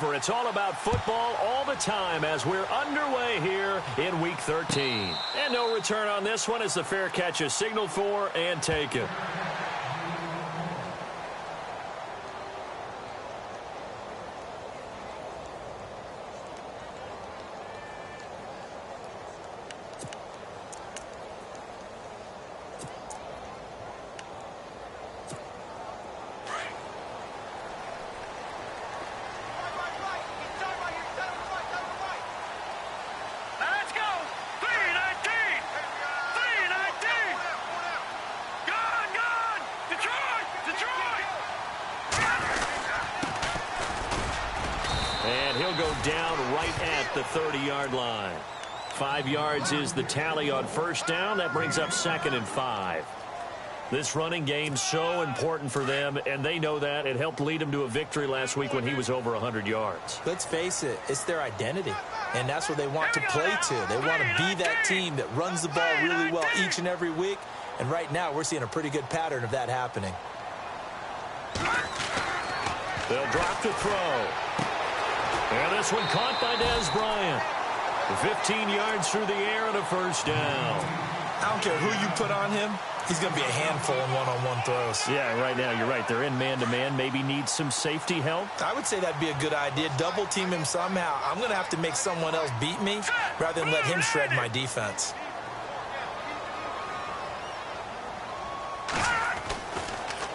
over. It's all about football all the time as we're underway here in Week 13. And no return on this one as the fair catch is signaled for and taken. And he'll go down right at the 30-yard line. 5 yards is the tally on first down. That brings up 2nd and 5. This running game's so important for them, and they know that. It helped lead them to a victory last week when he was over 100 yards. Let's face it, it's their identity, and that's what they want to play to. They want to be that team that runs the ball really well each and every week, and right now we're seeing a pretty good pattern of that happening. They'll drop to throw. And this one caught by Dez Bryant. 15 yards through the air and a first down. I don't care who you put on him. He's going to be a handful in one-on-one throws. Yeah, right now, you're right. They're in man-to-man. Maybe needs some safety help. I would say that'd be a good idea. Double team him somehow. I'm going to have to make someone else beat me rather than let him shred my defense.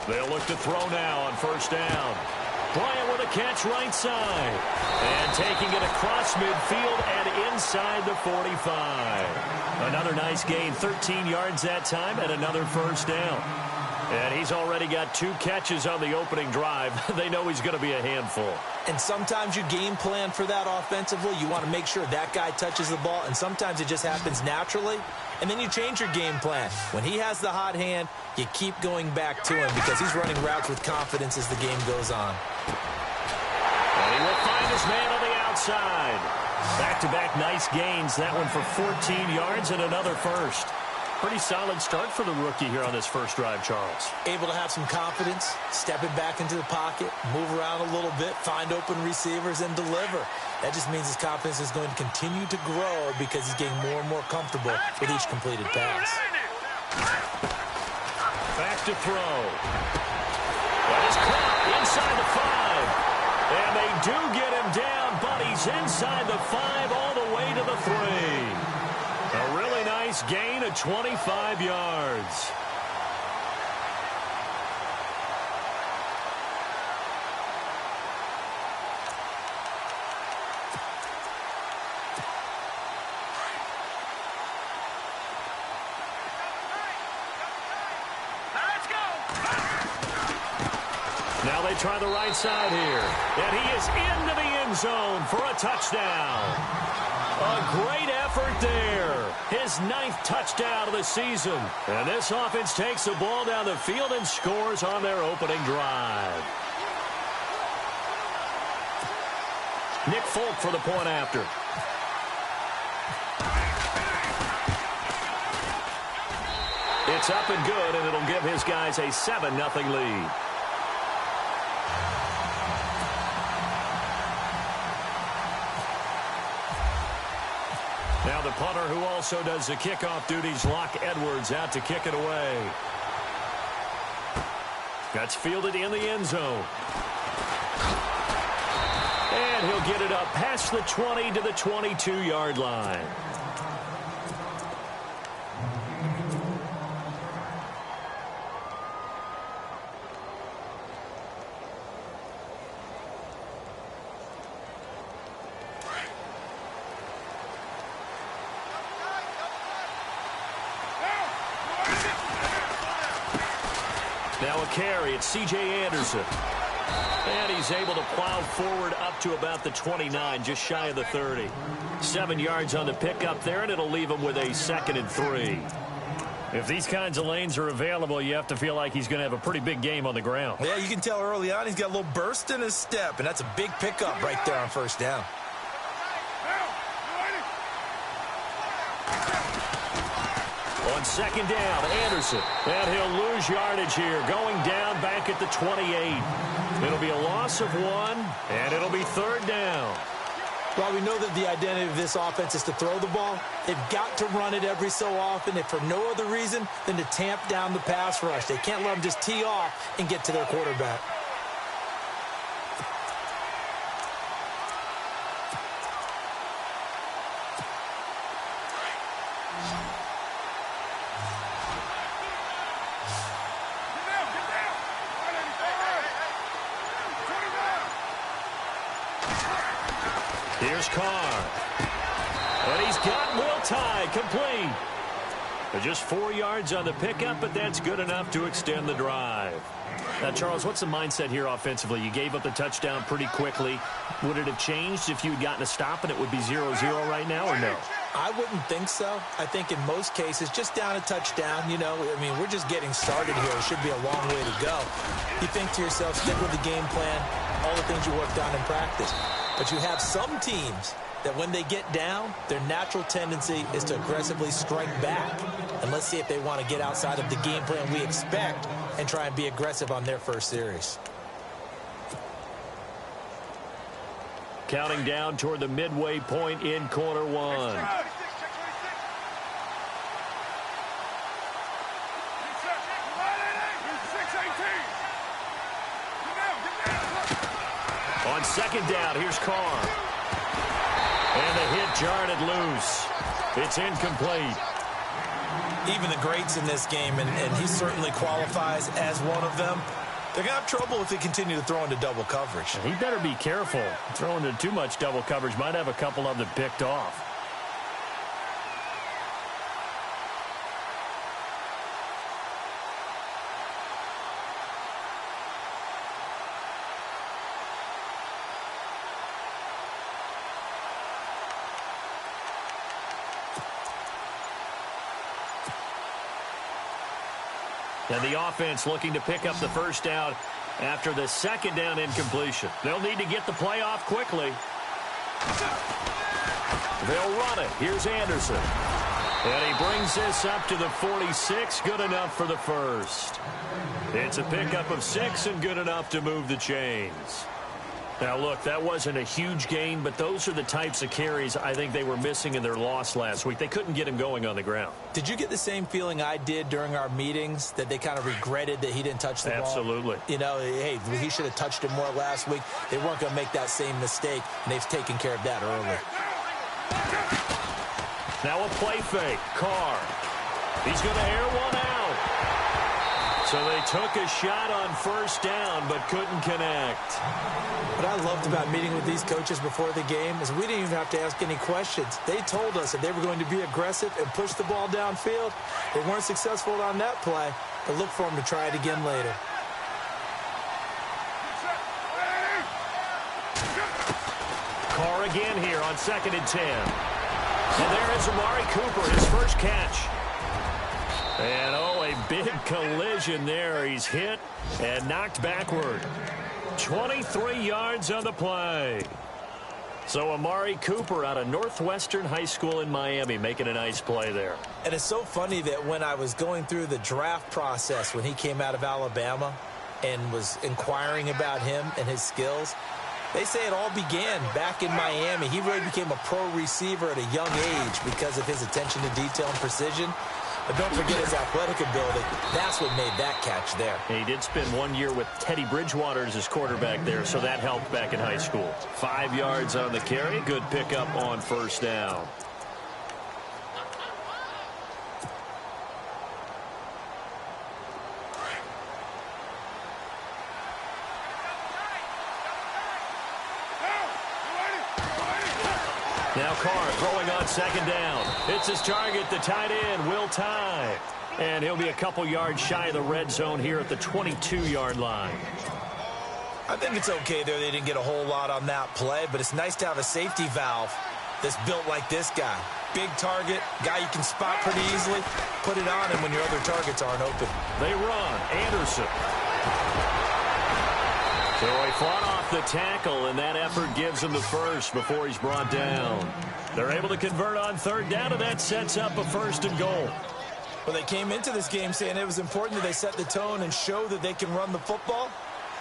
They'll look to throw now on first down. Bryant with a catch right side. And taking it across midfield and inside the 45. Another nice gain, 13 yards that time, and another first down. And he's already got 2 catches on the opening drive. They know he's going to be a handful. And sometimes you game plan for that offensively. You want to make sure that guy touches the ball, and sometimes it just happens naturally. And then you change your game plan. When he has the hot hand, you keep going back to him because he's running routes with confidence as the game goes on. And he will find his man on the outside. Back-to-back nice gains. That one for 14 yards and another first. Pretty solid start for the rookie here on this first drive, Charles. Able to have some confidence, step it back into the pocket, move around a little bit, find open receivers, and deliver. That just means his confidence is going to continue to grow because he's getting more and more comfortable with each completed pass. Back to throw. That is caught inside the 5. And they do get him down, but he's inside the 5 all the way to the 3. A really nice gain of 25 yards. Now they try the right side here. And he is into the end zone for a touchdown. A great effort there. His 9th touchdown of the season. And this offense takes the ball down the field and scores on their opening drive. Nick Folk for the point after. It's up and good, and it'll give his guys a 7-0 lead. Now the punter who also does the kickoff duties, Locke Edwards, out to kick it away. That's fielded in the end zone. And he'll get it up past the 20 to the 22-yard line. Now a carry, it's C.J. Anderson. And he's able to plow forward up to about the 29, just shy of the 30. 7 yards on the pickup there, and it'll leave him with a 2nd and 3. If these kinds of lanes are available, you have to feel like he's going to have a pretty big game on the ground. Yeah, you can tell early on he's got a little burst in his step, and that's a big pickup right there on first down. On second down, Anderson. And he'll lose yardage here, going down back at the 28. It'll be a loss of 1, and it'll be third down. Well, we know that the identity of this offense is to throw the ball. They've got to run it every so often, if for no other reason than to tamp down the pass rush. They can't let them just tee off and get to their quarterback. Here's Carr. And he's got Will Tye complete. Just 4 yards on the pickup, but that's good enough to extend the drive. Now, Charles, what's the mindset here offensively? You gave up the touchdown pretty quickly. Would it have changed if you had gotten a stop and it would be 0-0 right now, or no? I wouldn't think so. I think in most cases, just down a touchdown, you know, I mean, we're just getting started here. It should be a long way to go. You think to yourself, stick with the game plan, all the things you worked on in practice. But you have some teams that when they get down, their natural tendency is to aggressively strike back. And let's see if they want to get outside of the game plan we expect and try and be aggressive on their first series. Counting down toward the midway point in quarter 1. On second down, here's Carr. And the hit jarred it loose. It's incomplete. Even the greats in this game, and he certainly qualifies as one of them, they're going to have trouble if they continue to throw into double coverage. He better be careful. Throwing into too much double coverage might have a couple of them picked off. And the offense looking to pick up the first down after the second down incompletion. They'll need to get the play off quickly. They'll run it. Here's Anderson. And he brings this up to the 46. Good enough for the first. It's a pickup of 6 and good enough to move the chains. Now, look, that wasn't a huge gain, but those are the types of carries I think they were missing in their loss last week. They couldn't get him going on the ground. Did you get the same feeling I did during our meetings, that they kind of regretted that he didn't touch the ball? Absolutely. You know, hey, he should have touched it more last week. They weren't going to make that same mistake, and they've taken care of that early. Now a play fake. Carr. He's going to air one out. So they took a shot on first down, but couldn't connect. What I loved about meeting with these coaches before the game is we didn't even have to ask any questions. They told us that they were going to be aggressive and push the ball downfield. They weren't successful on that play, but look for them to try it again later. Carr again here on 2nd and 10. And there is Amari Cooper, his first catch. And, oh, a big collision there. He's hit and knocked backward. 23 yards on the play. So Amari Cooper out of Northwestern High School in Miami making a nice play there. And it's so funny that when I was going through the draft process when he came out of Alabama and was inquiring about him and his skills, they say it all began back in Miami. He really became a pro receiver at a young age because of his attention to detail and precision. But don't forget his athletic ability. That's what made that catch there. He did spend 1 year with Teddy Bridgewater as his quarterback there, so that helped back in high school. 5 yards on the carry. Good pickup on first down. Now Carr throwing on 2nd down. It's his target, the tight end, Will Tye. And he'll be a couple yards shy of the red zone here at the 22-yard line. I think it's okay there. They didn't get a whole lot on that play, but it's nice to have a safety valve that's built like this guy. Big target, guy you can spot pretty easily. Put it on him when your other targets aren't open. They run. Anderson. So he fought off the tackle, and that effort gives him the first before he's brought down. They're able to convert on 3rd down, and that sets up a 1st and goal. Well, they came into this game saying it was important that they set the tone and show that they can run the football.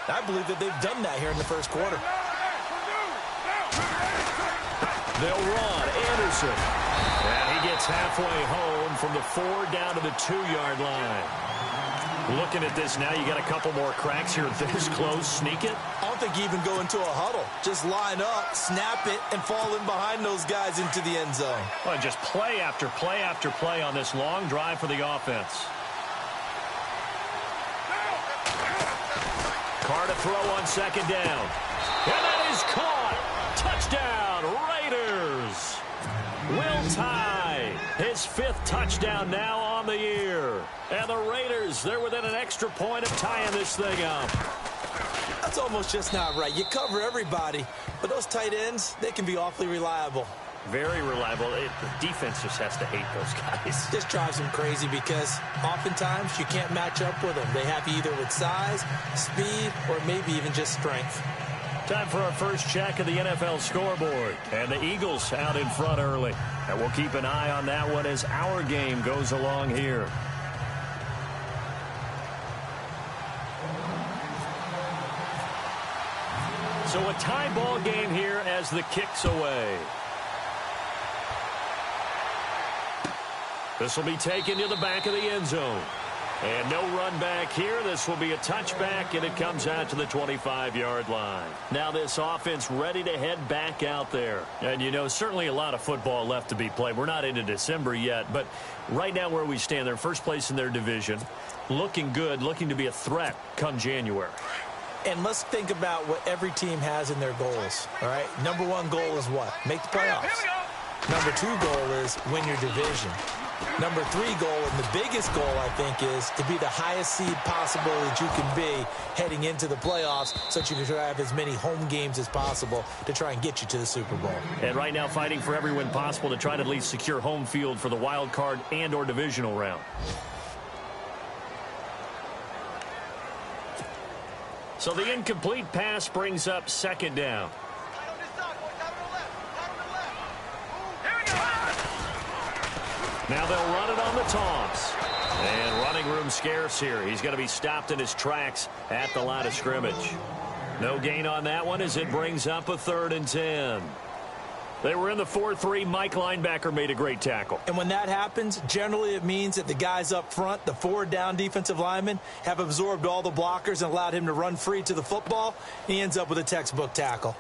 I believe that they've done that here in the first quarter. They'll run. Anderson. And he gets halfway home from the 4 down to the 2-yard line. Looking at this now, you got a couple more cracks here. This close, sneak it. I don't think you even go into a huddle. Just line up, snap it, and fall in behind those guys into the end zone. Well, just play after play after play on this long drive for the offense. Carr to throw on 2nd down. And that is caught. Touchdown, Raiders. Will Tye, his 5th touchdown now on the year. And the Raiders, they're within an extra point of tying this thing up. That's almost just not right. You cover everybody, but those tight ends, they can be awfully reliable. Very reliable. The defense just has to hate those guys. This drives them crazy because oftentimes you can't match up with them. They have you either with size, speed, or maybe even just strength. Time for our first check of the NFL scoreboard. And the Eagles out in front early. And we'll keep an eye on that one as our game goes along here. So a tie ball game here as the kick's away. This will be taken to the back of the end zone. And no run back here. This will be a touchback, and it comes out to the 25-yard line. Now this offense ready to head back out there. And, you know, certainly a lot of football left to be played. We're not into December yet, but right now where we stand, they're first place in their division. Looking good, looking to be a threat come January. And let's think about what every team has in their goals, all right? Number 1 goal is what? Make the playoffs. Number 2 goal is win your division. Number 3 goal, and the biggest goal, I think, is to be the highest seed possible that you can be heading into the playoffs so that you can have as many home games as possible to try and get you to the Super Bowl. And right now fighting for every win possible to try to at least secure home field for the wild card and or divisional round. So the incomplete pass brings up 2nd down. Now they'll run it on the toss. And running room scarce here. He's going to be stopped in his tracks at the line of scrimmage. No gain on that one as it brings up a 3rd and 10. They were in the 4-3. Mike linebacker made a great tackle. And when that happens, generally it means that the guys up front, the 4 down defensive linemen, have absorbed all the blockers and allowed him to run free to the football. He ends up with a textbook tackle.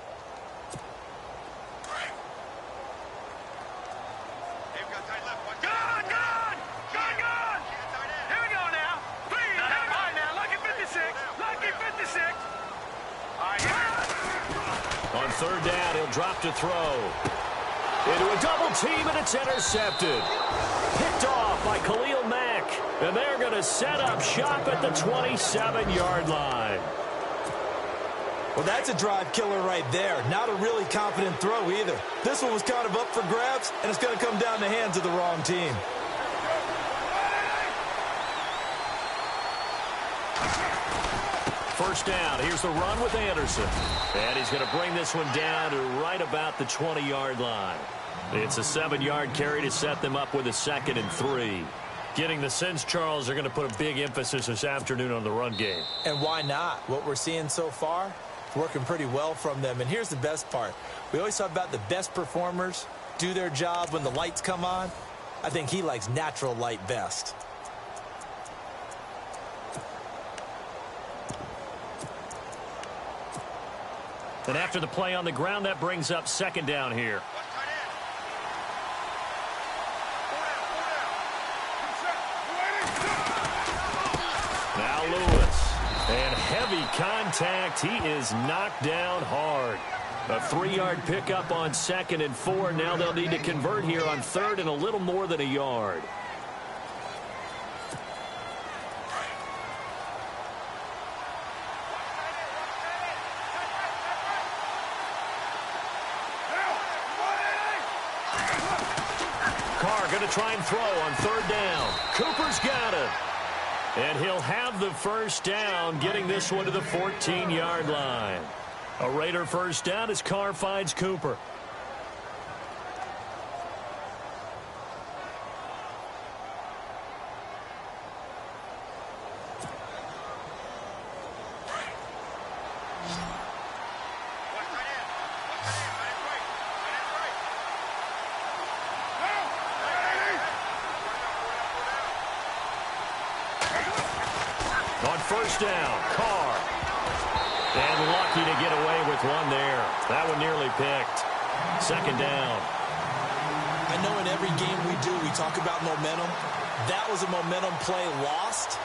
On 3rd down, he'll drop to throw. Into a double team, and it's intercepted. Picked off by Khalil Mack. And they're going to set up shop at the 27-yard line. Well, that's a drive killer right there. Not a really confident throw either. This one was kind of up for grabs, and it's going to come down the hands of the wrong team. First down. Here's the run with Anderson. And he's going to bring this one down to right about the 20-yard line. It's a 7-yard carry to set them up with a 2nd and 3. Getting the sense, Charles, they're going to put a big emphasis this afternoon on the run game. And why not? What we're seeing so far, working pretty well from them. And here's the best part. We always talk about the best performers do their job when the lights come on. I think he likes natural light best. And after the play on the ground, that brings up 2nd down here. Now Lewis. And heavy contact. He is knocked down hard. A 3-yard pickup on 2nd and 4. Now they'll need to convert here on 3rd and a little more than a yard. Carr going to try and throw on 3rd down. Cooper's got it. And he'll have the first down, getting this one to the 14-yard line. A Raider first down as Carr finds Cooper. first down. Carr. And lucky to get away with one there. That one nearly picked. Second down. I know in every game we do, we talk about momentum. That was a momentum play lost.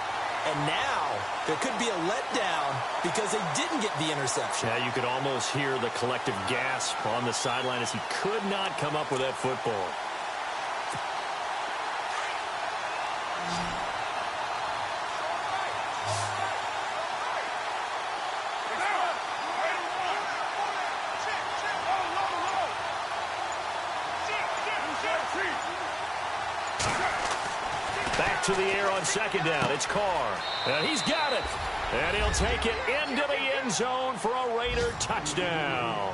And now there could be a letdown because they didn't get the interception. Yeah, you could almost hear the collective gasp on the sideline as he could not come up with that football. Back to the air on second down. It's Carr. And he's got it. And he'll take it into the end zone for a Raider touchdown.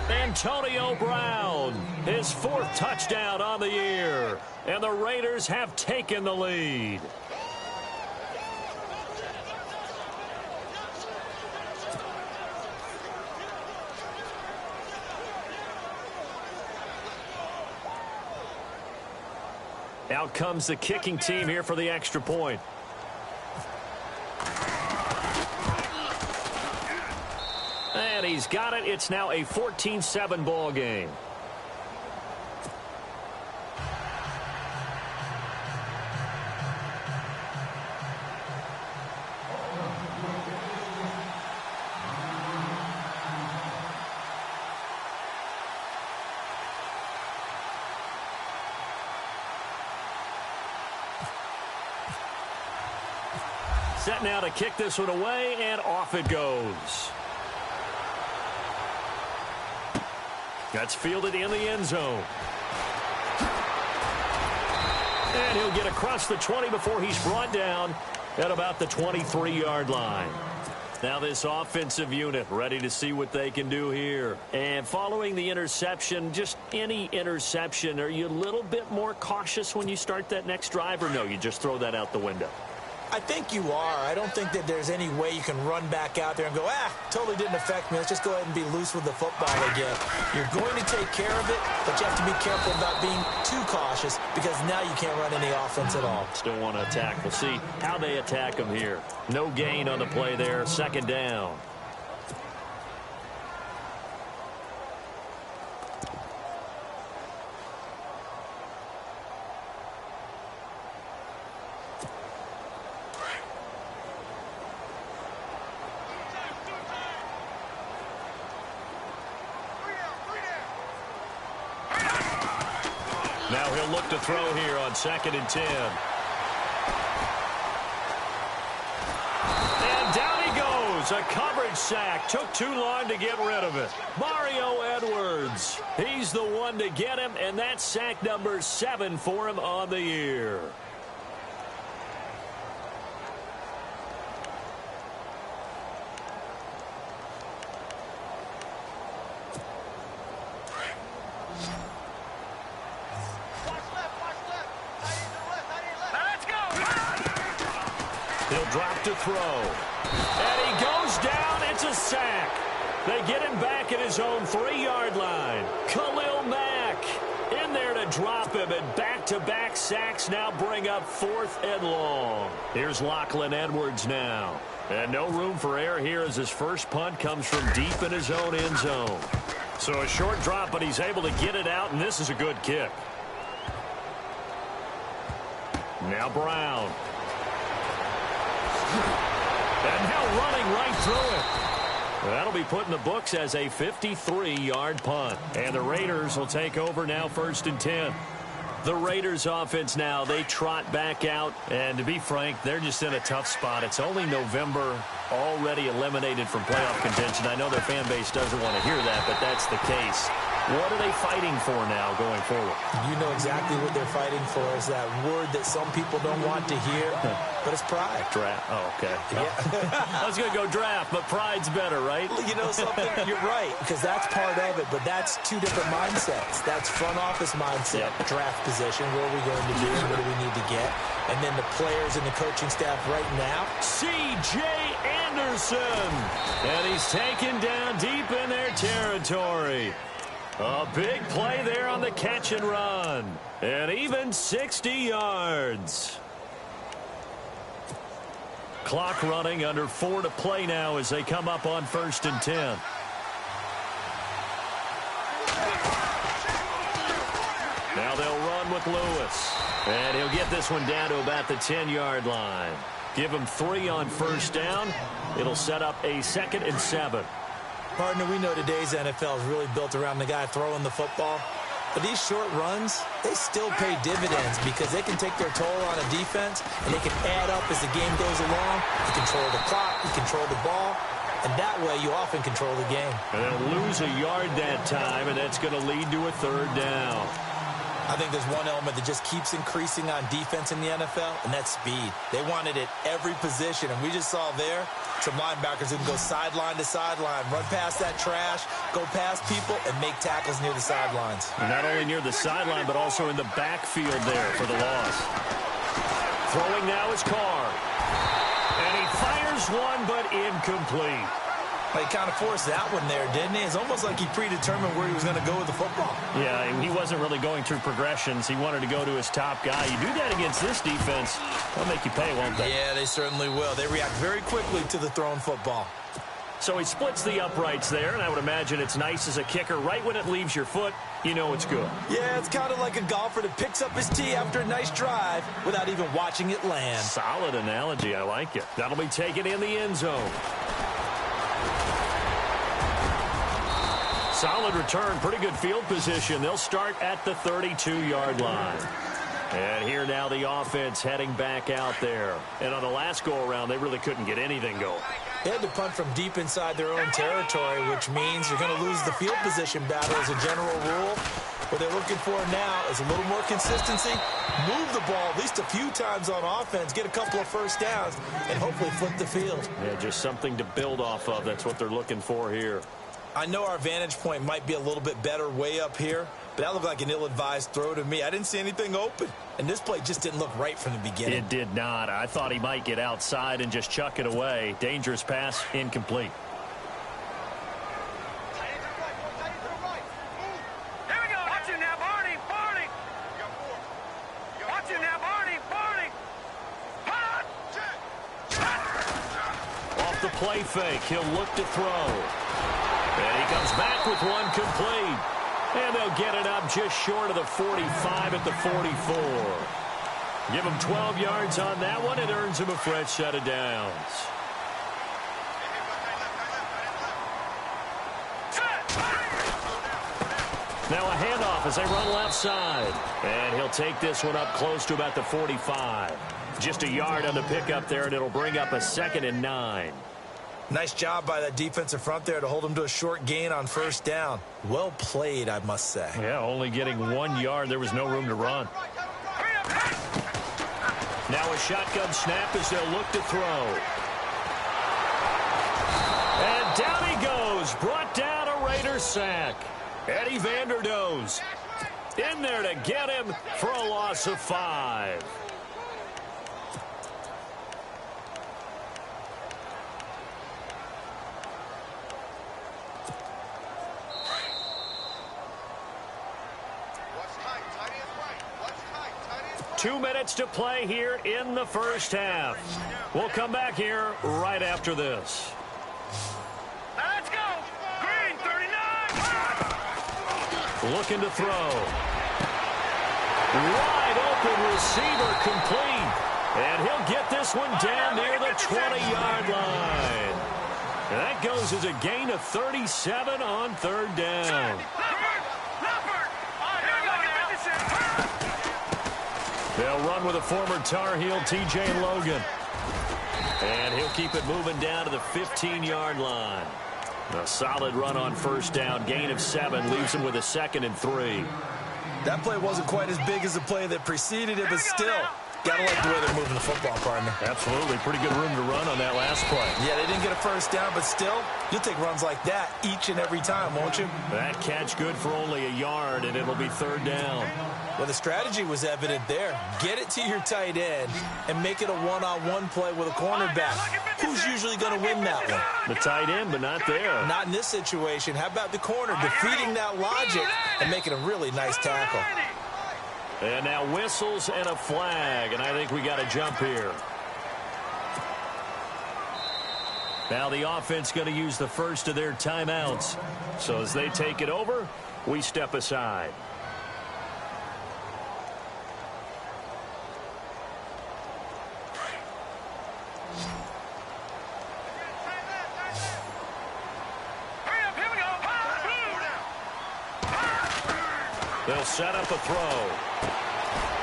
Antonio Brown, his fourth touchdown on the year. And the Raiders have taken the lead. Out comes the kicking team here for the extra point. And he's got it. It's now a 14-7 ball game. Set now to kick this one away, and off it goes. That's fielded in the end zone. And he'll get across the 20 before he's brought down at about the 23-yard line. Now this offensive unit ready to see what they can do here. And following the interception, just any interception, are you a little bit more cautious when you start that next drive, or no, you just throw that out the window? I think you are. I don't think that there's any way you can run back out there and go, totally didn't affect me. Let's just go ahead and be loose with the football again. You're going to take care of it, but you have to be careful about being too cautious because now you can't run any offense at all. Still want to attack. We'll see how they attack them here. No gain on the play there. Second down. Now he'll look to throw here on 2nd and 10. And down he goes. A coverage sack. Took too long to get rid of it. Mario Edwards. He's the one to get him, and that's sack number 7 for him on the year. Drop to throw. And he goes down. It's a sack. They get him back at his own 3-yard line. Khalil Mack in there to drop him. And back-to-back sacks now bring up 4th and long. Here's Lachlan Edwards now. And no room for error here as his first punt comes from deep in his own end zone. So a short drop, but he's able to get it out, and this is a good kick. Now Brown. And now running right through it. That'll be put in the books as a 53-yard punt. And the Raiders will take over now 1st and 10. The Raiders offense now, they trot back out. And to be frank, they're just in a tough spot. It's only November, already eliminated from playoff contention. I know their fan base doesn't want to hear that, but that's the case. What are they fighting for now going forward? You know exactly what they're fighting for is that word that some people don't want to hear, but it's pride. Draft. Oh, okay. Yeah. I was going to go draft, but pride's better, right? You know something? You're right, because that's part of it, but that's two different mindsets. That's front office mindset, draft position, what are we going to do, what do we need to get, and then the players and the coaching staff right now. C.J. Anderson, and he's taken down deep in their territory. A big play there on the catch and run. And even 60 yards. Clock running, under 4 to play now as they come up on 1st and 10. Now they'll run with Lewis. And he'll get this one down to about the 10-yard line. Give him 3 on 1st down. It'll set up a 2nd and 7. Partner, we know today's NFL is really built around the guy throwing the football. But these short runs, they still pay dividends because they can take their toll on a defense, and they can add up as the game goes along. You control the clock, you control the ball, and that way you often control the game. And they'll lose a yard that time, and that's going to lead to a 3rd down. I think there's one element that just keeps increasing on defense in the NFL, and that's speed. They want it at every position, and we just saw there some linebackers who can go sideline to sideline, run past that trash, go past people, and make tackles near the sidelines. And not only near the sideline, but also in the backfield there for the loss. Throwing now is Carr. And he fires one, but incomplete. He kind of forced that one there, didn't he? It's almost like he predetermined where he was going to go with the football. Yeah, he wasn't really going through progressions. He wanted to go to his top guy. You do that against this defense, they'll make you pay, won't they? Yeah, they certainly will. They react very quickly to the thrown football. So he splits the uprights there, and I would imagine it's nice as a kicker. Right when it leaves your foot, you know it's good. Yeah, it's kind of like a golfer that picks up his tee after a nice drive without even watching it land. Solid analogy. I like it. That'll be taken in the end zone. Solid return, pretty good field position. They'll start at the 32-yard line. And here now the offense heading back out there. And on the last go-around, they really couldn't get anything going. They had to punt from deep inside their own territory, which means you're going to lose the field position battle as a general rule. What they're looking for now is a little more consistency, move the ball at least a few times on offense, get a couple of 1st downs, and hopefully flip the field. Yeah, just something to build off of. That's what they're looking for here. I know our vantage point might be a little bit better way up here, but that looked like an ill-advised throw to me. I didn't see anything open, and this play just didn't look right from the beginning. It did not. I thought he might get outside and just chuck it away. Dangerous pass, incomplete. Off the play fake, he'll look to throw. And he comes back with one complete. And they'll get it up just short of the 45 at the 44. Give him 12 yards on that one. It earns him a fresh set of downs. Now a handoff as they run left side. And he'll take this one up close to about the 45. Just a yard on the pickup there, and it'll bring up a 2nd and 9. Nice job by that defensive front there to hold him to a short gain on 1st down. Well played, I must say. Yeah, only getting 1 yard. There was no room to run. Now a shotgun snap as they'll look to throw. And down he goes. Brought down a Raider sack. Eddie Vanderdoes in there to get him for a loss of 5. Two minutes to play here in the 1st half. We'll come back here right after this. Let's go! Green, 39! Looking to throw. Wide open receiver complete. And he'll get this one down near the 20-yard line. And that goes as a gain of 37 on 3rd down. They'll run with a former Tar Heel, T.J. Logan. And he'll keep it moving down to the 15-yard line. A solid run on 1st down. Gain of 7 leaves him with a 2nd and 3. That play wasn't quite as big as the play that preceded it, but still, gotta like the way they're moving the football, partner. Absolutely. Pretty good room to run on that last play. Yeah, they didn't get a 1st down, but still, you'll take runs like that each and every time, won't you? That catch good for only a yard, and it'll be 3rd down. Well, the strategy was evident there. Get it to your tight end and make it a one-on-one play with a cornerback. Who's usually going to win that one? The tight end, but not there. Not in this situation. How about the corner defeating that logic and making a really nice tackle? And now whistles and a flag, and I think we got a jump here. Now the offense going to use the first of their timeouts. So as they take it over, we step aside. They'll set up a throw.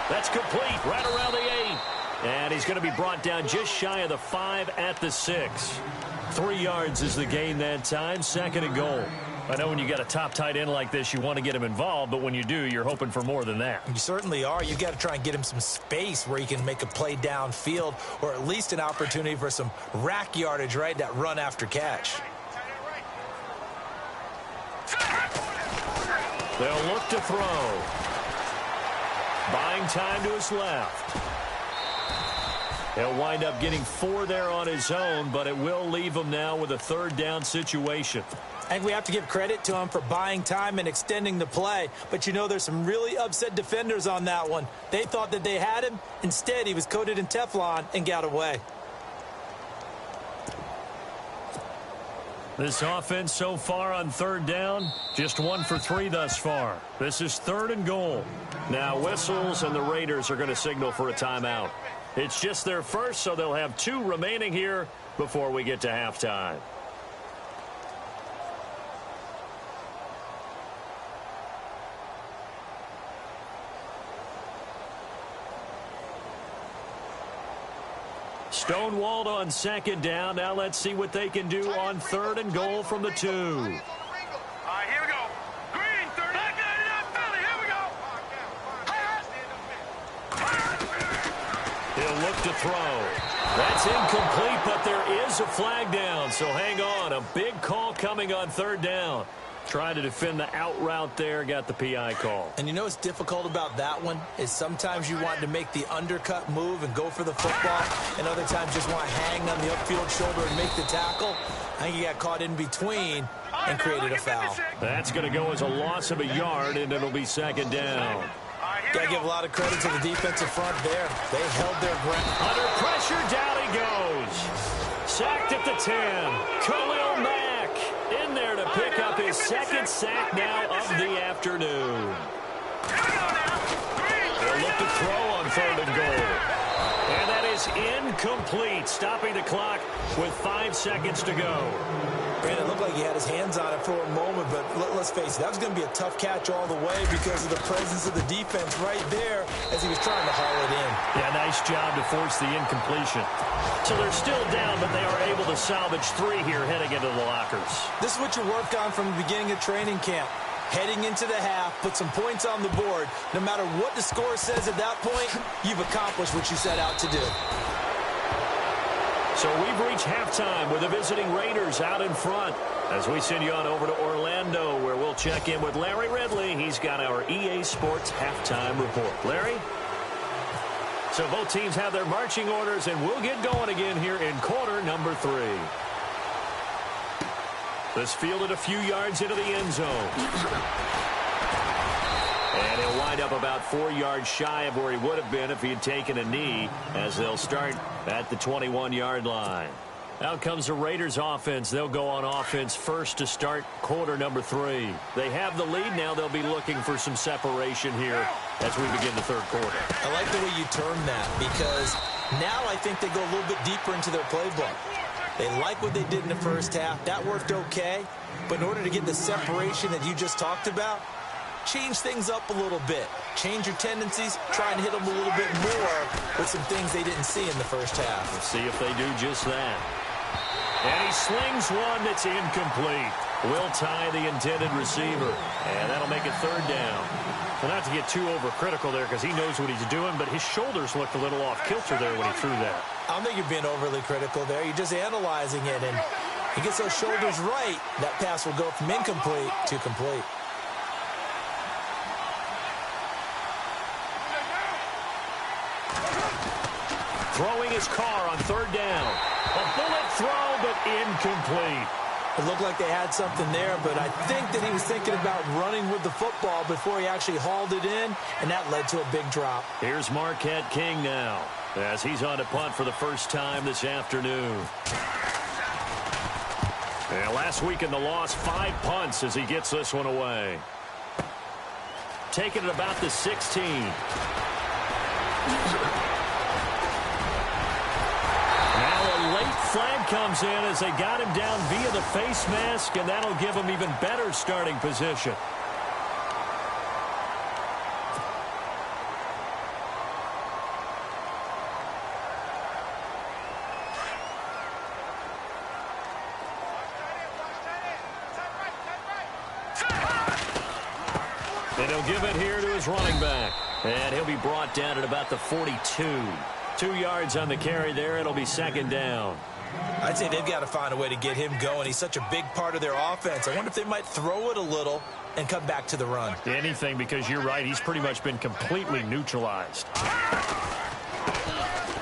That's complete right around the 8. And he's going to be brought down just shy of the 5 at the 6. 3 yards is the gain that time, 2nd and goal. I know when you got a top tight end like this, you want to get him involved, but when you do, you're hoping for more than that. You certainly are. You got to try and get him some space where he can make a play downfield, or at least an opportunity for some rack yardage, right? That run after catch. They'll look to throw. Buying time to his left. He'll wind up getting 4 there on his own, but it will leave him now with a 3rd down situation. I think we have to give credit to him for buying time and extending the play. But, you know, there's some really upset defenders on that one. They thought that they had him. Instead, he was coated in Teflon and got away. This offense so far on 3rd down, just 1 for 3 thus far. This is 3rd and goal. Now whistles and the Raiders are going to signal for a timeout. It's just their first, so they'll have 2 remaining here before we get to halftime. Stonewalled on 2nd down. Now let's see what they can do on 3rd and goal from the 2. All right, here we go. Green, 30. Back out of that belly. Here we go. He'll look to throw. That's incomplete, but there is a flag down, so hang on. A big call coming on 3rd down. Trying to defend the out route there, got the PI call. And you know what's difficult about that one is sometimes you want to make the undercut move and go for the football, and other times just want to hang on the upfield shoulder and make the tackle. I think he got caught in between and created a foul. That's going to go as a loss of a yard, and it'll be 2nd down. Got to give a lot of credit to the defensive front there. They held their ground. Under pressure, down he goes. Sacked at the 10. Khalil Mack in there to pick up his 2nd sack now of the afternoon. They'll look to throw on 3rd and goal. And that is incomplete, stopping the clock with 5 seconds to go. Brandon, it looked like he had his hands on it for a moment, but let's face it, that was going to be a tough catch all the way because of the presence of the defense right there as he was trying to haul it in. Yeah, nice job to force the incompletion. So they're still down, but they are able to salvage 3 here heading into the lockers. This is what you work on from the beginning of training camp. Heading into the half, put some points on the board. No matter what the score says at that point, you've accomplished what you set out to do. So we've reached halftime with the visiting Raiders out in front as we send you on over to Orlando, where we'll check in with Larry Ridley. He's got our EA Sports halftime report. Larry? So both teams have their marching orders, and we'll get going again here in quarter number 3. This fielded a few yards into the end zone. And he'll wind up about 4 yards shy of where he would have been if he had taken a knee, as they'll start at the 21-yard line. Out comes the Raiders offense. They'll go on offense first to start quarter number 3. They have the lead now. They'll be looking for some separation here as we begin the 3rd quarter. I like the way you term that, because now I think they go a little bit deeper into their playbook. They like what they did in the first half. That worked okay. But in order to get the separation that you just talked about, change things up a little bit. Change your tendencies. Try and hit them a little bit more with some things they didn't see in the first half. We'll see if they do just that. And he slings one that's incomplete. Will tie the intended receiver. And that'll make it 3rd down. Well, not to get too overcritical there because he knows what he's doing, but his shoulders looked a little off kilter there when he threw that. I don't think you're being overly critical there. You're just analyzing it, and he gets those shoulders right. That pass will go from incomplete to complete. Throwing his car on 3rd down. A bullet throw, but incomplete. It looked like they had something there, but I think that he was thinking about running with the football before he actually hauled it in, and that led to a big drop. Here's Marquette King now, as he's on to punt for the first time this afternoon. And last week in the loss, 5 punts as he gets this one away. Taking it about the 16. Now a late flag comes in as they got him down via the face mask, and that'll give him even better starting position. And he'll give it here to his running back. And he'll be brought down at about the 42. 2 yards on the carry there. It'll be second down. I'd say they've got to find a way to get him going. He's such a big part of their offense. I wonder if they might throw it a little and come back to the run. Anything, because you're right. He's pretty much been completely neutralized.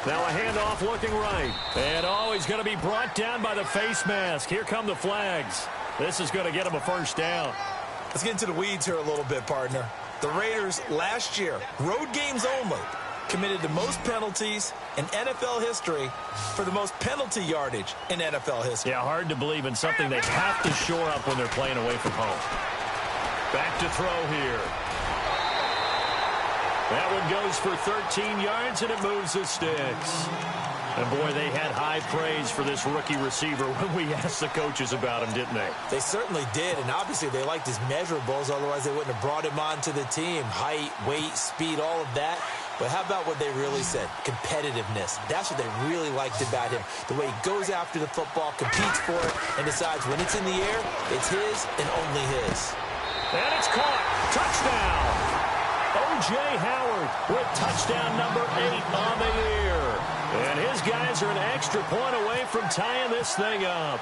Now a handoff looking right. And he's going to be brought down by the face mask. Here come the flags. This is going to get him a first down. Let's get into the weeds here a little bit, partner. The Raiders last year, road games only, committed the most penalties in NFL history for the most penalty yardage in NFL history. Yeah, hard to believe in something they have to shore up when they're playing away from home. Back to throw here. That one goes for 13 yards, and it moves the sticks. And, boy, they had high praise for this rookie receiver when we asked the coaches about him, didn't they? They certainly did, and obviously they liked his measurables. Otherwise, they wouldn't have brought him onto the team. Height, weight, speed, all of that. But how about what they really said? Competitiveness. That's what they really liked about him. The way he goes after the football, competes for it, and decides when it's in the air, it's his and only his. And it's caught. Touchdown. O.J. Howard with touchdown number 8 on the year. And his guys are an extra point away from tying this thing up.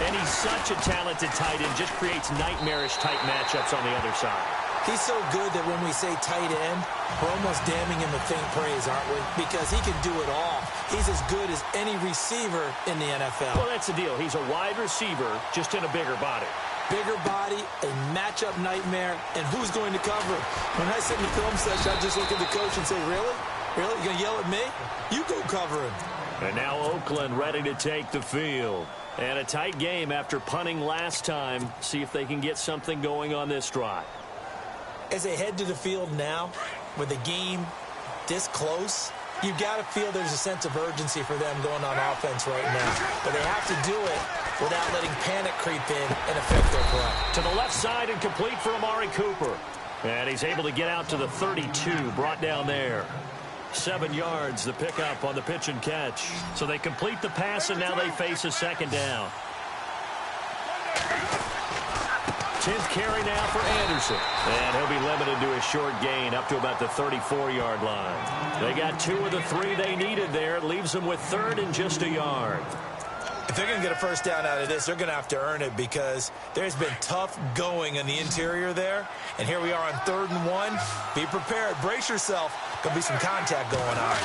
And he's such a talented tight end, just creates nightmarish-type matchups on the other side. He's so good that when we say tight end, we're almost damning him with faint praise, aren't we? Because he can do it all. He's as good as any receiver in the NFL. Well, that's the deal. He's a wide receiver, just in a bigger body. Bigger body, a matchup nightmare, and who's going to cover him? When I sit in the film session, I just look at the coach and say, really? Really? You going to yell at me? You go cover him. And now Oakland ready to take the field. And a tight game after punting last time. See if they can get something going on this drive. As they head to the field now, with the game this close, you've got to feel there's a sense of urgency for them going on offense right now. But they have to do it without letting panic creep in and affect their play. To the left side and complete for Amari Cooper. And he's able to get out to the 32, brought down there. 7 yards, the pickup on the pitch and catch. So they complete the pass, and now they face a second down. 10th carry now for Anderson. And he'll be limited to a short gain up to about the 34-yard line. They got 2 of the 3 they needed there. It leaves them with 3rd and just a yard. If they're going to get a first down out of this, they're going to have to earn it because there's been tough going in the interior there. And here we are on 3rd and 1. Be prepared. Brace yourself. Going to be some contact going on.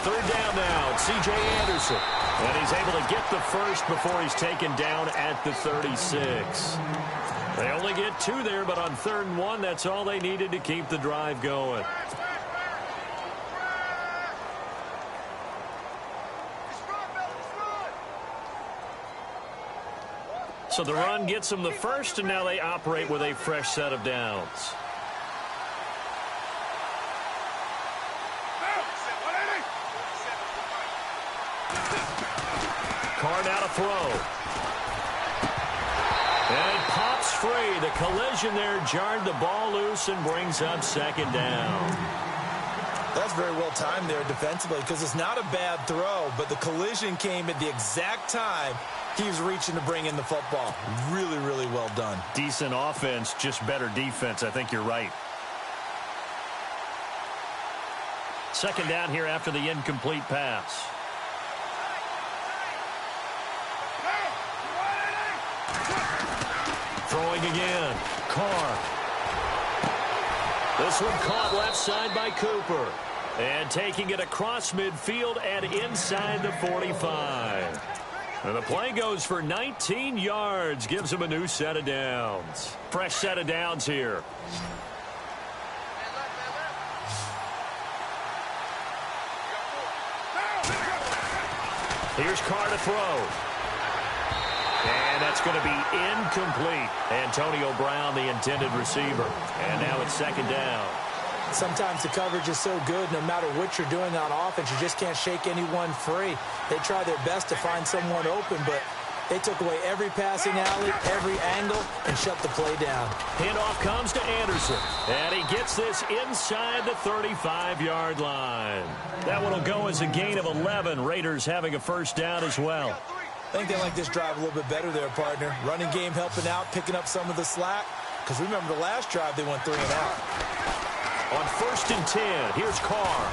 3rd down now. It's C.J. Anderson. And he's able to get the first before he's taken down at the 36. They only get 2 there, but on 3rd and 1, that's all they needed to keep the drive going. So the run gets them the first, and now they operate with a fresh set of downs. Carr now to throw. And it pops free. The collision there jarred the ball loose and brings up 2nd down. That's very well timed there defensively because it's not a bad throw, but the collision came at the exact time he was reaching to bring in the football. Really, really well done. Decent offense, just better defense. I think you're right. 2nd down here after the incomplete pass. Throwing again. Carr. This one caught left side by Cooper. And taking it across midfield and inside the 45. And the play goes for 19 yards. Gives him a new set of downs. Fresh set of downs here. Here's Carr to throw. And that's going to be incomplete. Antonio Brown, the intended receiver. And now it's second down. Sometimes the coverage is so good, no matter what you're doing on offense, you just can't shake anyone free. They try their best to find someone open, but they took away every passing alley, every angle, and shut the play down. Handoff comes to Anderson, and he gets this inside the 35-yard line. That one will go as a gain of 11. Raiders having a first down as well. I think they like this drive a little bit better there, partner. Running game helping out, picking up some of the slack. Because remember the last drive, they went 3 and out. On 1st and 10, here's Carr.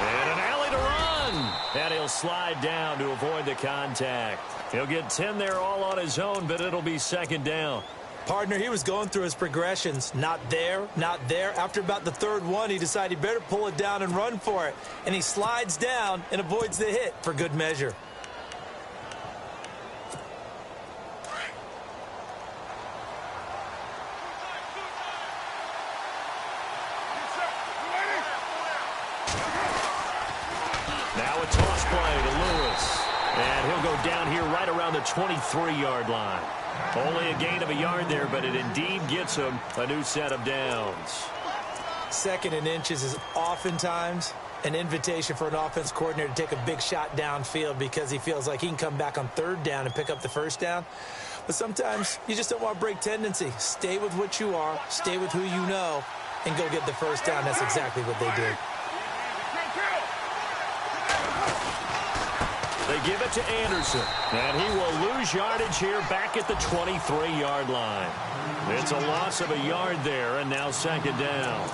And an alley to run. And he'll slide down to avoid the contact. He'll get 10 there all on his own, but it'll be second down. Partner, he was going through his progressions. Not there, not there. After about the 3rd one, he decided he better pull it down and run for it. And he slides down and avoids the hit for good measure. Now a toss play to Lewis. And he'll go down here right around the 23-yard line. Only a gain of a yard there, but it indeed gets him a new set of downs. 2nd and inches is oftentimes an invitation for an offense coordinator to take a big shot downfield because he feels like he can come back on 3rd down and pick up the first down. But sometimes you just don't want to break tendency. Stay with what you are, stay with who you know, and go get the first down. That's exactly what they did. They give it to Anderson, and he will lose yardage here back at the 23-yard line. It's a loss of a yard there, and now second down.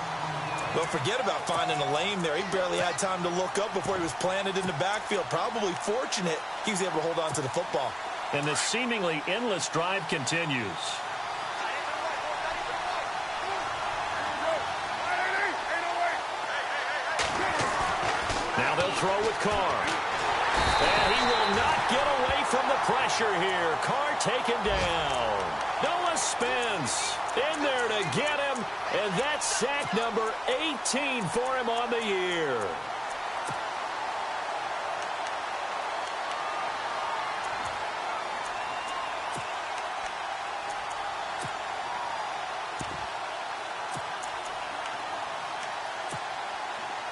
Well, forget about finding a lane there. He barely had time to look up before he was planted in the backfield. Probably fortunate he was able to hold on to the football. And the seemingly endless drive continues. Now they'll throw with Carr. And he will not get away from the pressure here. Carr taken down. Noah Spence in there to get him. And that's sack number 18 for him on the year.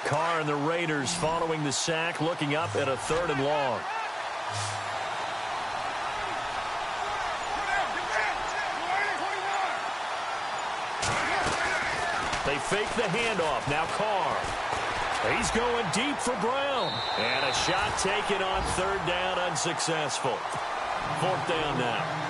Carr and the Raiders following the sack, looking up at a 3rd and long. They fake the handoff. Now Carr. He's going deep for Brown. And a shot taken on 3rd down, unsuccessful. 4th down now.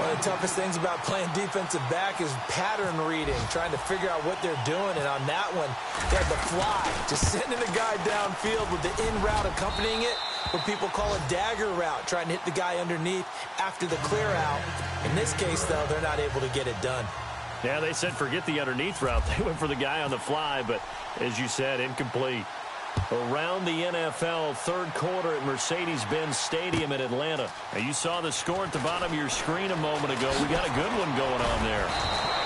One of the toughest things about playing defensive back is pattern reading, trying to figure out what they're doing. And on that one, they had the fly, just sending the guy downfield with the in route accompanying it, what people call a dagger route, trying to hit the guy underneath after the clear out. In this case, though, they're not able to get it done. Yeah, they said forget the underneath route. They went for the guy on the fly, but as you said, incomplete. Around the NFL, 3rd quarter at Mercedes-Benz Stadium in Atlanta. Now, you saw the score at the bottom of your screen a moment ago. We got a good one going on there.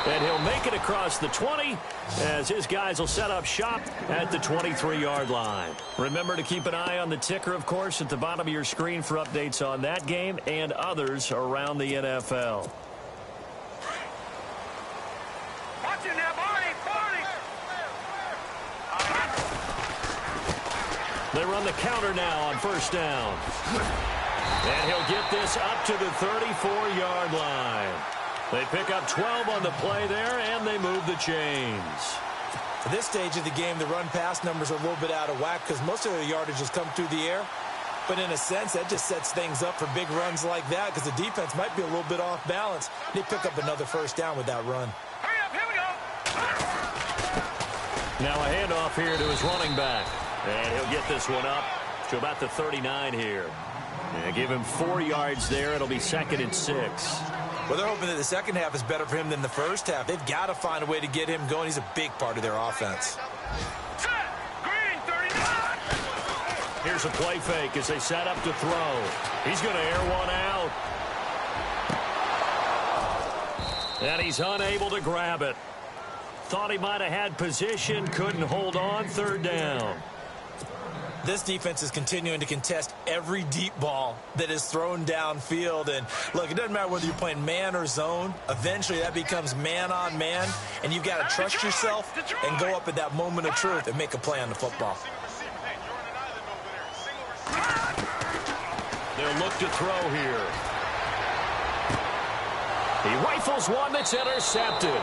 And he'll make it across the 20 as his guys will set up shop at the 23-yard line. Remember to keep an eye on the ticker, of course, at the bottom of your screen for updates on that game and others around the NFL. Watch it now, Barney! They run the counter now on 1st down. And he'll get this up to the 34-yard line. They pick up 12 on the play there, and they move the chains. At this stage of the game, the run-pass numbers are a little bit out of whack because most of their yardage has come through the air. But in a sense, that just sets things up for big runs like that because the defense might be a little bit off balance. They pick up another 1st down with that run. Hurry up, here we go! Now a handoff here to his running back. And he'll get this one up to about the 39 here. And give him 4 yards there. It'll be 2nd and 6. Well, they're hoping that the second half is better for him than the first half. They've got to find a way to get him going. He's a big part of their offense. Set! Green, 39! Here's a play fake as they set up to throw. He's going to air one out. And he's unable to grab it. Thought he might have had position, couldn't hold on, 3rd down. This defense is continuing to contest every deep ball that is thrown downfield. And, look, it doesn't matter whether you're playing man or zone. Eventually, that becomes man on man, and you've got to trust yourself and go up at that moment of truth and make a play on the football. They'll look to throw here. He rifles one that's intercepted.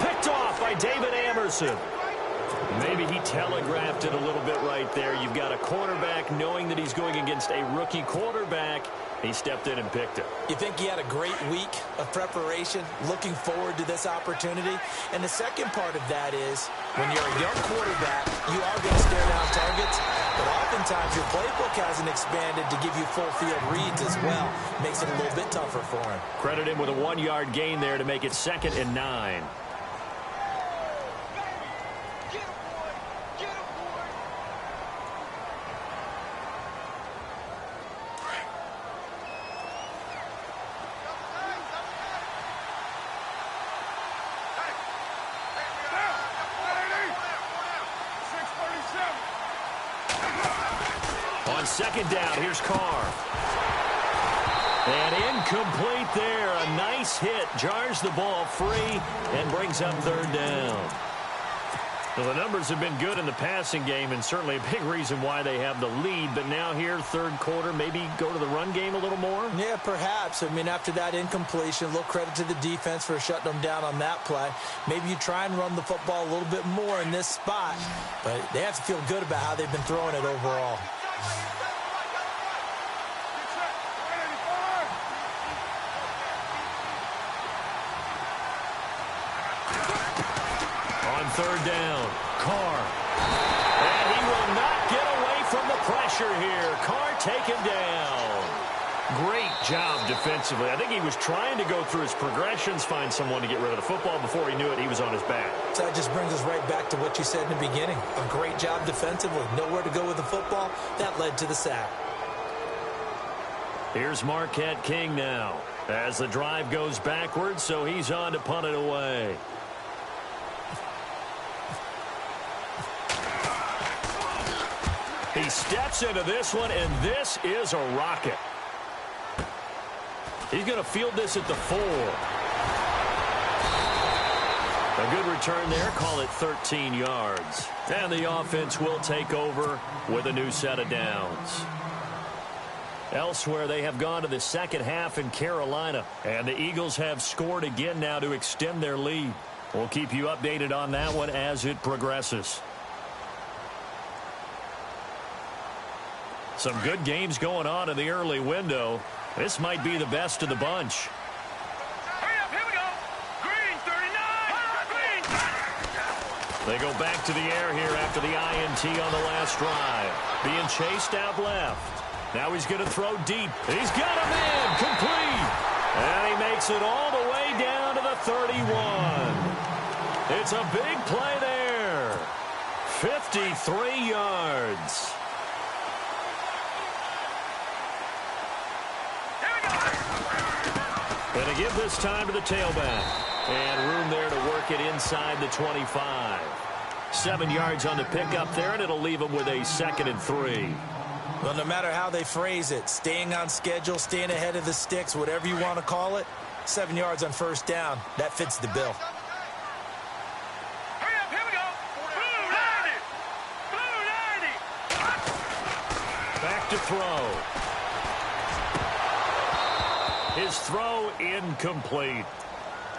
Picked off by David Amerson. Maybe he telegraphed it a little bit right there. You've got a quarterback knowing that he's going against a rookie quarterback. He stepped in and picked it. You think he had a great week of preparation, looking forward to this opportunity? And the second part of that is, when you're a young quarterback, you are going to stare down targets, but oftentimes your playbook hasn't expanded to give you full field reads as well. Makes it a little bit tougher for him. Credit him with a 1-yard gain there to make it 2nd and 9. On 2nd down, here's Carr. And incomplete there. A nice hit. Jars the ball free and brings up 3rd down. Well, the numbers have been good in the passing game and certainly a big reason why they have the lead. But now here, 3rd quarter, maybe go to the run game a little more? Yeah, perhaps. I mean, after that incompletion, a little credit to the defense for shutting them down on that play. Maybe you try and run the football a little bit more in this spot. But they have to feel good about how they've been throwing it overall. On 3rd down, Carr. And he will not get away from the pressure here. Carr taken down. Great job defensively. I think he was trying to go through his progressions, find someone to get rid of the football. Before he knew it, he was on his back. So that just brings us right back to what you said in the beginning. A great job defensively. Nowhere to go with the football. That led to the sack. Here's Marquette King now as the drive goes backwards, so he's on to punt it away. He steps into this one, and this is a rocket. He's going to field this at the 4. A good return there. Call it 13 yards. And the offense will take over with a new set of downs. Elsewhere, they have gone to the 2nd half in Carolina. And the Eagles have scored again now to extend their lead. We'll keep you updated on that one as it progresses. Some good games going on in the early window. This might be the best of the bunch. Hurry up, here we go. Green, 39. Green. They go back to the air here after the INT on the last drive. Being chased out left. Now he's going to throw deep. He's got him in. Complete. And he makes it all the way down to the 31. It's a big play there. 53 yards. And to give this time to the tailback. And room there to work it inside the 25. 7 yards on the pickup there, and it'll leave him with a 2nd and 3. Well, no matter how they phrase it, staying on schedule, staying ahead of the sticks, whatever you want to call it, 7 yards on 1st down, that fits the bill. Hurry up, here we go. Blue 90. Blue 90. Back to throw. His throw incomplete.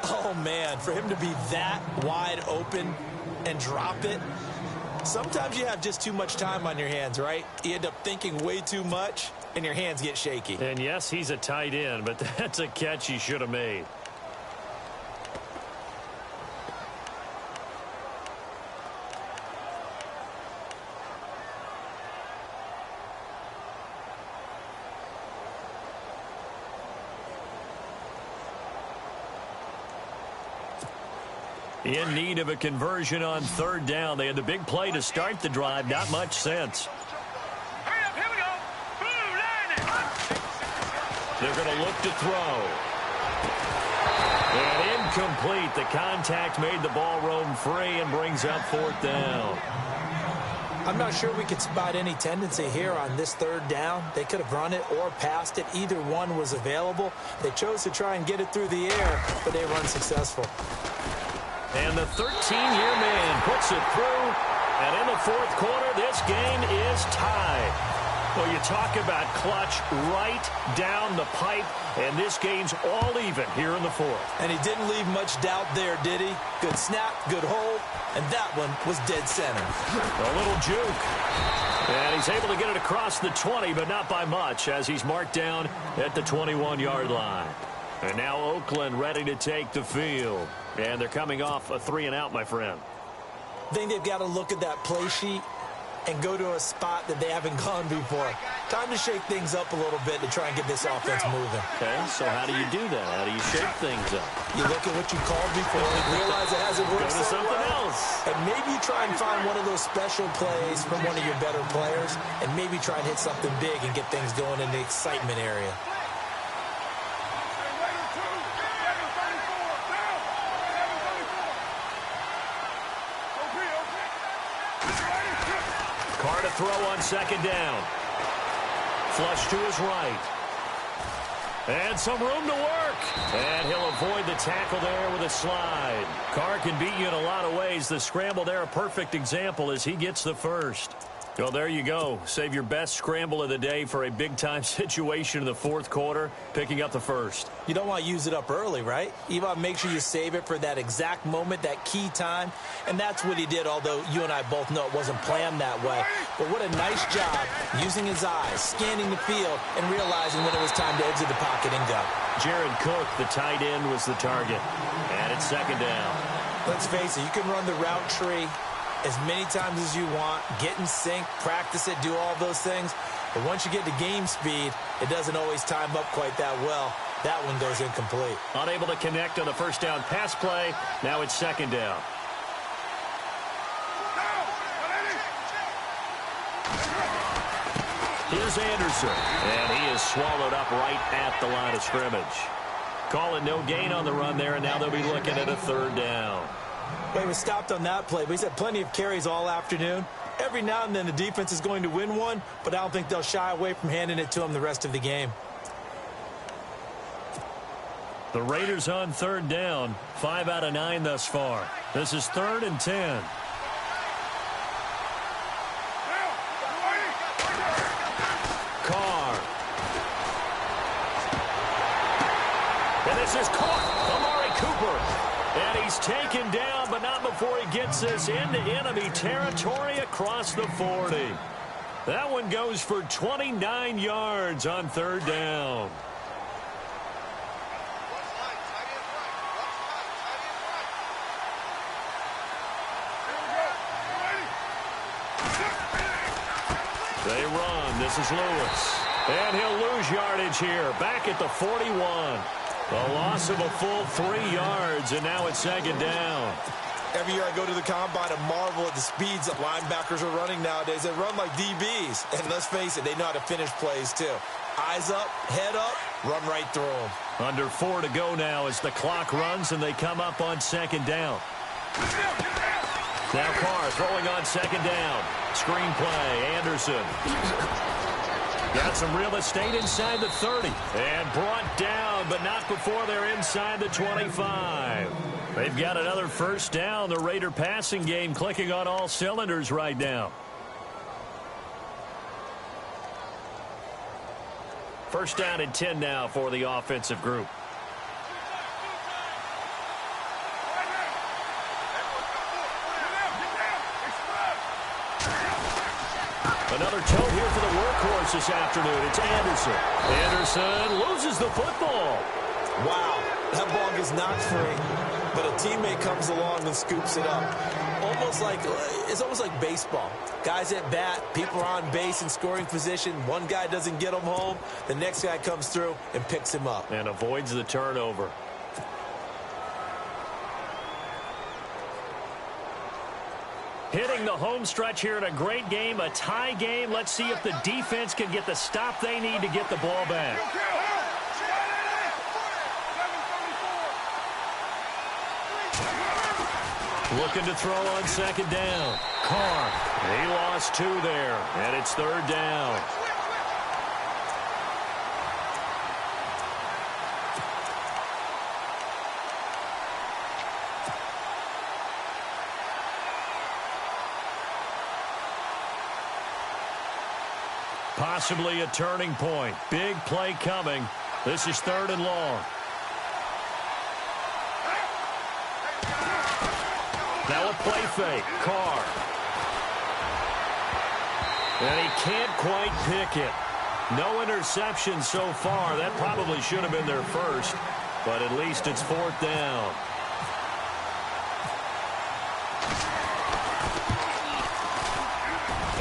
Oh, man, for him to be that wide open and drop it, sometimes you have just too much time on your hands, right? You end up thinking way too much, and your hands get shaky. And, yes, he's a tight end, but that's a catch he should have made. In need of a conversion on 3rd down. They had the big play to start the drive. Not much sense. Hurry up, here we go. Blue 90. They're going to look to throw. And incomplete. The contact made the ball roam free and brings up 4th down. I'm not sure we could spot any tendency here on this third down. They could have run it or passed it. Either one was available. They chose to try and get it through the air, but they were unsuccessful. And the 13-year man puts it through. And in the fourth quarter, this game is tied. Well, you talk about clutch right down the pipe, and this game's all even here in the fourth. And he didn't leave much doubt there, did he? Good snap, good hold, and that one was dead center. A little juke. And he's able to get it across the 20, but not by much, as he's marked down at the 21-yard line. And now Oakland ready to take the field. And they're coming off a 3-and-out, my friend. I think they've got to look at that play sheet and go to a spot that they haven't gone before. Time to shake things up a little bit to try and get this offense moving. Okay, so how do you do that? How do you shake things up? You look at what you called before and realize it hasn't worked Go to so something well. else. And maybe you try and find one of those special plays from one of your better players, and maybe try and hit something big and get things going in the excitement area. Carr to throw on second down. Flush to his right. And some room to work. And he'll avoid the tackle there with a slide. Carr can beat you in a lot of ways. The scramble there, a perfect example as he gets the first. Well, there you go. Save your best scramble of the day for a big-time situation in the fourth quarter, picking up the first. You don't want to use it up early, right? You want to make sure you save it for that exact moment, that key time. And that's what he did, although you and I both know it wasn't planned that way. But what a nice job using his eyes, scanning the field, and realizing when it was time to exit the pocket and go. Jared Cook, the tight end, was the target. And it's second down. Let's face it, you can run the route tree as many times as you want, get in sync, practice it, do all those things. But once you get to game speed, it doesn't always time up quite that well. That one goes incomplete. Unable to connect on the first down pass play. Now it's second down. Here's Anderson. And he is swallowed up right at the line of scrimmage. Call it no gain on the run there, and now they'll be looking at a third down. Well, he was stopped on that play, but he's had plenty of carries all afternoon. Every now and then the defense is going to win one, but I don't think they'll shy away from handing it to him the rest of the game. The Raiders on third down, 5 out of 9 thus far. This is 3rd and 10. Carr. And this is caught. Amari Cooper. And he's taken down, but not before he gets this into enemy territory across the 40. That one goes for 29 yards on third down. They run. This is Lewis. And he'll lose yardage here. Back at the 41. A loss of a full 3 yards, and now it's second down. Every year I go to the combine and marvel at the speeds that linebackers are running nowadays. They run like DBs. And let's face it, they know how to finish plays too. Eyes up, head up, run right through them. Under 4 to go now as the clock runs and they come up on second down. Now Carr throwing on second down. Screen play, Anderson. Got some real estate inside the 30. And brought down, but not before they're inside the 25. They've got another first down. The Raider passing game clicking on all cylinders right now. First down and 10 now for the offensive group. Another toe here for the workhorse this afternoon. It's Anderson. Anderson loses the football. Wow, that ball gets knocked free, but a teammate comes along and scoops it up. It's almost like baseball. Guys at bat, people are on base in scoring position. One guy doesn't get him home. The next guy comes through and picks him up. And avoids the turnover. Hitting the home stretch here in a great game, a tie game. Let's see if the defense can get the stop they need to get the ball back. Looking to throw on second down. Carr. He lost 2 there, and it's third down. Possibly a turning point. Big play coming. This is 3rd and long. Now a play fake. Carr. And he can't quite pick it. No interception so far. That probably should have been their first, but at least it's 4th down.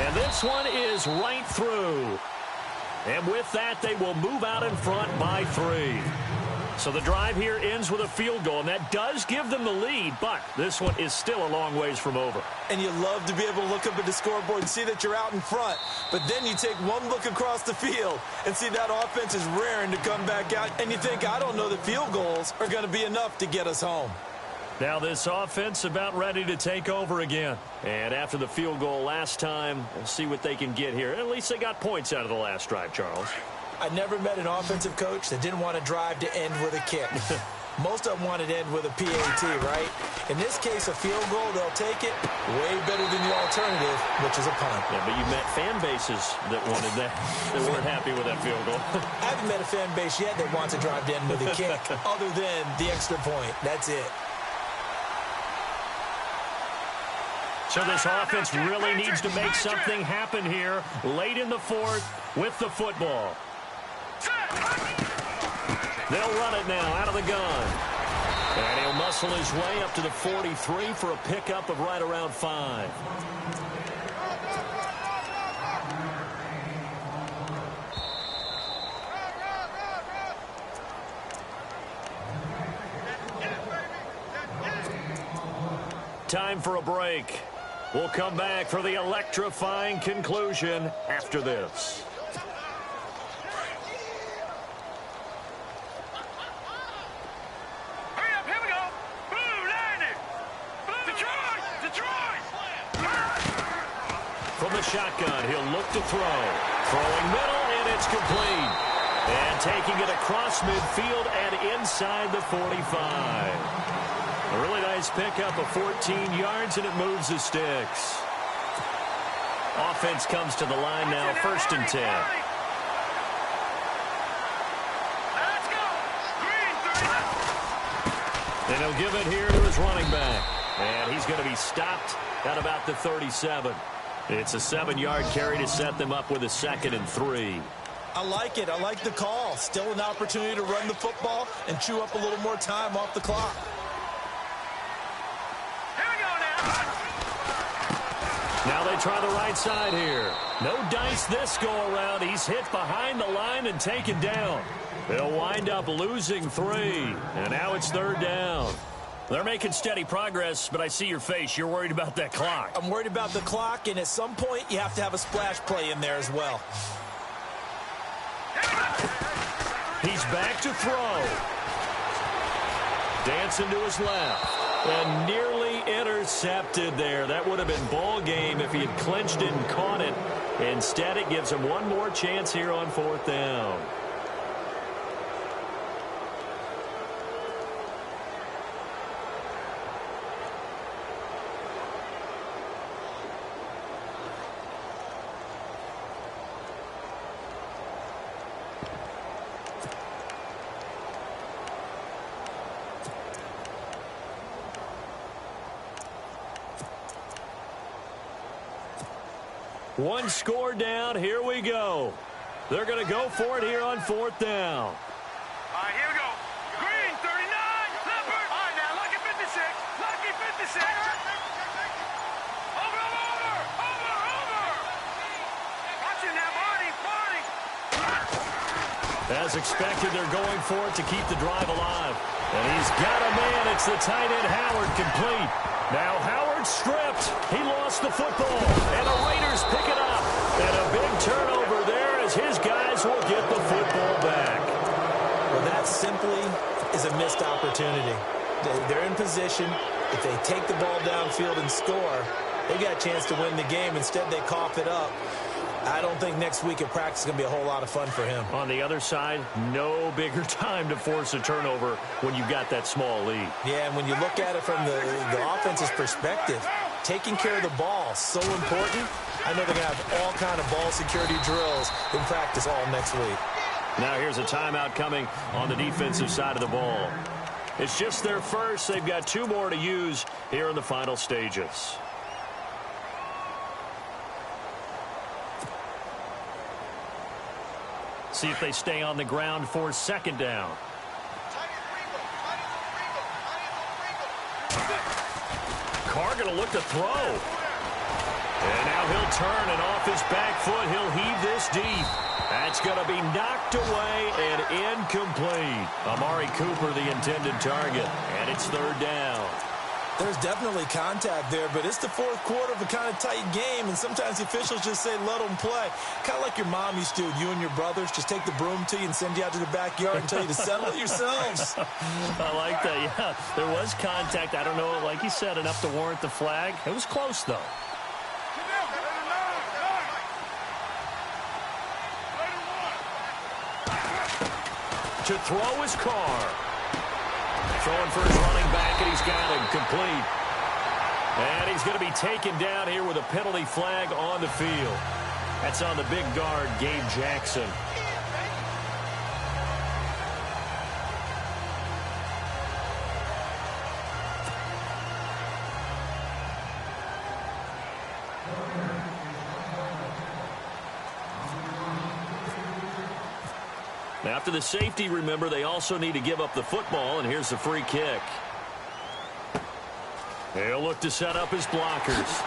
And this one is right through. And with that, they will move out in front by 3. So the drive here ends with a field goal, and that does give them the lead, but this one is still a long ways from over. And you love to be able to look up at the scoreboard and see that you're out in front, but then you take one look across the field and see that offense is raring to come back out, and you think, I don't know that field goals are going to be enough to get us home. Now this offense about ready to take over again. And after the field goal last time, we'll see what they can get here. At least they got points out of the last drive, Charles. I never met an offensive coach that didn't want to drive to end with a kick. Most of them wanted to end with a PAT, right? In this case, a field goal, they'll take it way better than the alternative, which is a punt. Yeah, but you met fan bases that wanted that, that weren't happy with that field goal. I haven't met a fan base yet that wants to drive to end with a kick, other than the extra point. That's it. So this offense really needs to make something happen here late in the 4th with the football. They'll run it now out of the gun. And he'll muscle his way up to the 43 for a pickup of right around 5. Time for a break. We'll come back for the electrifying conclusion after this. Hurry up, here we go. Blue, landing. Detroit, Detroit. From the shotgun, he'll look to throw. Throwing middle, and it's complete. And taking it across midfield and inside the 45. A really nice pickup of 14 yards, and it moves the sticks. Offense comes to the line now, 1st and 10. Let's go. Green, 30. And he'll give it here to his running back. And he's going to be stopped at about the 37. It's a 7-yard carry to set them up with a 2nd and 3. I like it. I like the call. Still an opportunity to run the football and chew up a little more time off the clock. Now they try the right side here. No dice this go-around. He's hit behind the line and taken down. They'll wind up losing 3. And now it's 3rd down. They're making steady progress, but I see your face. You're worried about that clock. I'm worried about the clock, and at some point, you have to have a splash play in there as well. He's back to throw. Dancing to his left. And nearly intercepted there. That would have been ball game if he had clinched it and caught it. Instead, it gives him one more chance here on 4th down. One score down. Here we go. They're going to go for it here on 4th down. All right, here we go. Green, 39. Leopard. All right, now, lucky 56. Lucky 56. Over. Watch it now, Marty. As expected, they're going for it to keep the drive alive. And he's got a man. It's the tight end, Howard, complete. Now Howard stripped. He lost the football. And the Raiders pick it up. And a big turnover there as his guys will get the football back. Well, that simply is a missed opportunity. They're in position. If they take the ball downfield and score, they got a chance to win the game. Instead, they cough it up. I don't think next week at practice is going to be a whole lot of fun for him. On the other side, no bigger time to force a turnover when you've got that small lead. Yeah, and when you look at it from the offense's perspective, taking care of the ball is so important. I know they're going to have all kind of ball security drills in practice all next week. Now here's a timeout coming on the defensive side of the ball. It's just their first. They've got 2 more to use here in the final stages. See if they stay on the ground for 2nd down. Carr going to look to throw. And now he'll turn, and off his back foot, he'll heave this deep. That's going to be knocked away and incomplete. Amari Cooper, the intended target, and it's 3rd down. There's definitely contact there, but it's the 4th quarter of a kind of tight game, and sometimes the officials just say, let them play. Kind of like your mom used to do, you and your brothers, just take the broom to you and send you out to the backyard and tell you to settle it yourselves. I like that, yeah. There was contact. I don't know, like you said, enough to warrant the flag. It was close, though. To throw his Carr. Throwing for his running back, and he's got him complete. And he's going to be taken down here with a penalty flag on the field. That's on the big guard, Gabe Jackson. After the safety, remember, they also need to give up the football, and here's the free kick. He'll look to set up his blockers.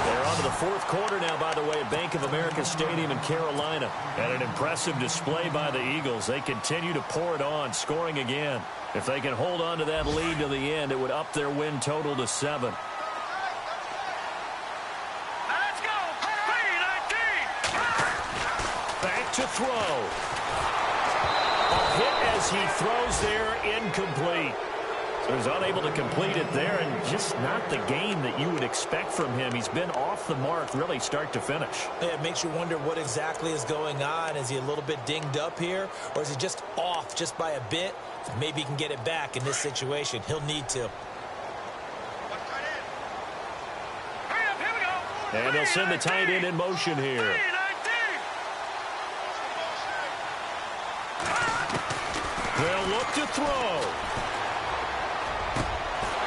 They're on to the 4th quarter now, by the way, at Bank of America Stadium in Carolina. And an impressive display by the Eagles. They continue to pour it on, scoring again. If they can hold on to that lead to the end, it would up their win total to 7. To throw. A hit as he throws there, incomplete. So he's unable to complete it there, and just not the game that you would expect from him. He's been off the mark really start to finish. Yeah, it makes you wonder what exactly is going on. Is he a little bit dinged up here, or is he just off just by a bit? Maybe he can get it back in this situation. He'll need to. And they'll send the tight end in motion here. They'll look to throw.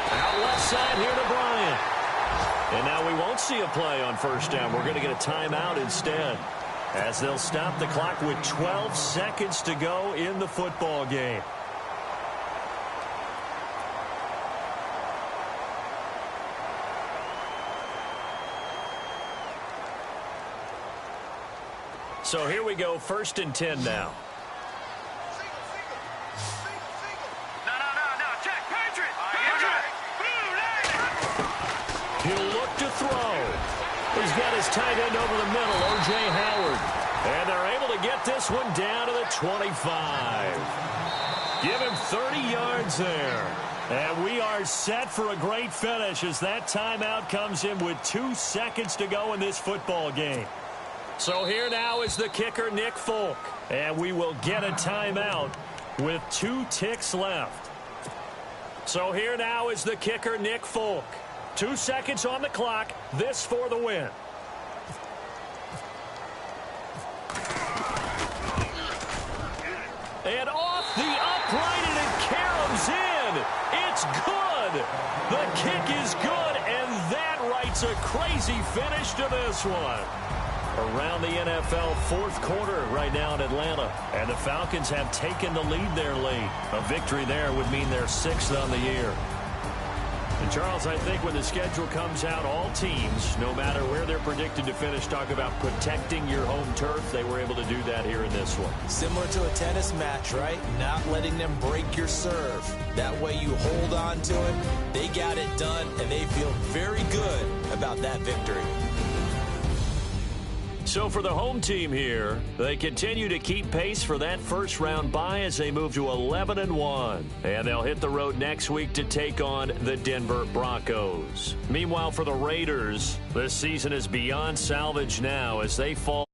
Out left side here to Bryant. And now we won't see a play on 1st down. We're going to get a timeout instead, as they'll stop the clock with 12 seconds to go in the football game. So here we go, 1st and 10 now. He'll look to throw. He's got his tight end over the middle, R.J. Howard. And they're able to get this one down to the 25. Give him 30 yards there. And we are set for a great finish as that timeout comes in with 2 seconds to go in this football game. So here now is the kicker, Nick Folk. And we will get a timeout with 2 ticks left. So here now is the kicker, Nick Folk. 2 seconds on the clock. This for the win. And off the upright, and it caroms in. It's good. The kick is good, and that writes a crazy finish to this one. Around the NFL 4th quarter right now in Atlanta, and the Falcons have taken the lead there late. A victory there would mean they're 6th on the year. And Charles, I think when the schedule comes out, all teams, no matter where they're predicted to finish, talk about protecting your home turf. They were able to do that here in this one. Similar to a tennis match, right? Not letting them break your serve. That way you hold on to it. They got it done, and they feel very good about that victory. So for the home team here, they continue to keep pace for that first-round bye as they move to 11-1. And they'll hit the road next week to take on the Denver Broncos. Meanwhile, for the Raiders, this season is beyond salvage now as they fall.